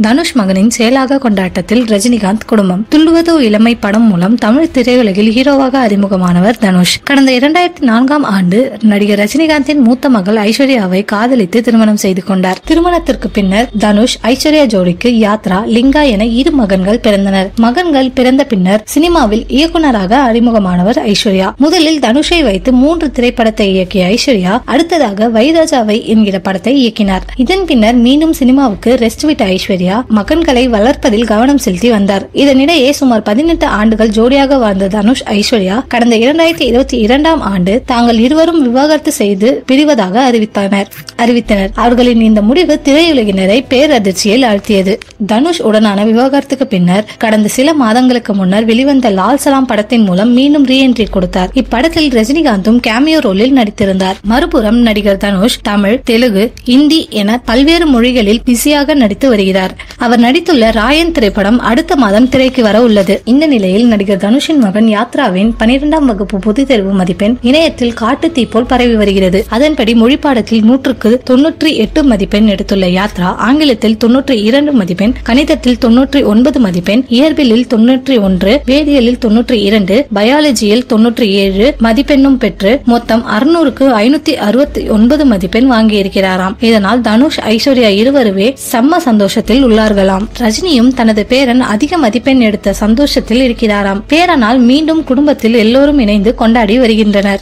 தனுஷ் மகனின் செயலாக கொண்டாட்டத்தில் ரஜினிகாந்த் குடும்பம். துள்ளுவதோ இளமை படம் மூலம் தமிழ் திரையுலகில் ஹீரோவாக அறிமுகமானவர் தனுஷ். கடந்த 2004ஆம் ஆண்டு நடிகர் ரஜினிகாந்தின் மூத்த மகள் ஐஸ்வர்யாவை காதலித்து திருமணம் செய்து கொண்டார். திருமணத்திற்கு பின்னர் தனுஷ் ஐஸ்வர்யா ஜோடிக்கு யாத்ரா, லிங்கா என 2 மகன்கள் பிறந்தனர். மகன்கள் பிறந்த பின்னர் சினிமாவில் இயக்குநராக அறிமுகமானவர் ஐஸ்வர்யா. முதலில் தனுஷை வைத்து 3 திரைப்படத்தை இயக்கிய ஐஸ்வர்யா அடுத்ததாக வைராஜாவை என்கிற படத்தை இயக்கினார். இதன் பின்னர் மீண்டும் சினிமாவுக்கு ரெஸ்ட் விட்ட ஐஸ்வர்யா மகன்களை வளர்ப்பதில் கவனம் செலுத்தி வந்தார். இதனிடையே சுமார் 18 ஆண்டுகள் ஜோடியாக வாழ்ந்த தனுஷ் ஐஸ்வர்யா கடந்த 2022ஆம் ஆண்டு தாங்கள் இருவரும் விவாகரத்து செய்து பிரிவதாக அறிவித்தனர். அவர்களின் இந்த முடிவு திரையுலகினரை பேரதிர்ச்சியில் ஆழ்த்தியது. தனுஷ் உடனான விவாகரத்துக்கு பின்னர் கடந்த சில மாதங்களுக்கு முன்னர் வெளிவந்த லால் சலாம் படத்தின் மூலம் மீண்டும் ரீஎன்ட்ரி கொடுத்தார். இப்படத்தில் ரஜினிகாந்தும் கேமியோ ரோலில் நடித்திருந்தார். மறுபுறம் நடிகர் தனுஷ் தமிழ், தெலுங்கு, இந்தி என பல்வேறு மொழிகளில் பிஸியாக நடித்து வருகிறார். அவர் நடித்துள்ள ராயன் திரைப்படம் அடுத்த மாதம் திரைக்கு வர உள்ளது. இந்த நிலையில் நடிகர் தனுஷின் மகன் யாத்ராவின் 12ஆம் வகுப்பு பொதுத் தேர்வு மதிப்பெண் இணையத்தில் காட்டு தீ போல் பரவி வருகிறது. அதன்படி மொழிப்பாடத்தில் 100க்கு 98 மதிப்பெண் எடுத்துள்ள யாத்ரா ஆங்கிலத்தில் 92 மதிப்பெண், கணிதத்தில் 99 மதிப்பெண், இயற்பியலில் 91, வேதியியலில் 92, பயாலஜியில் 97 மதிப்பெண்ணும் பெற்று மொத்தம் 600க்கு 569 மதிப்பெண் வாங்கியிருக்கிறாராம். இதனால் தனுஷ், ஐஸ்வர்யா இருவருமே செம்ம சந்தோஷத்தில் உள்ளார்களாம். ரஜினியும் தனது பேரன் அதிக மதிப்பெண் எடுத்த சந்தோஷத்தில் இருக்கிறாராம். பேரனால் மீண்டும் குடும்பத்தில் எல்லோரும் இணைந்து கொண்டாடி வருகின்றனர்.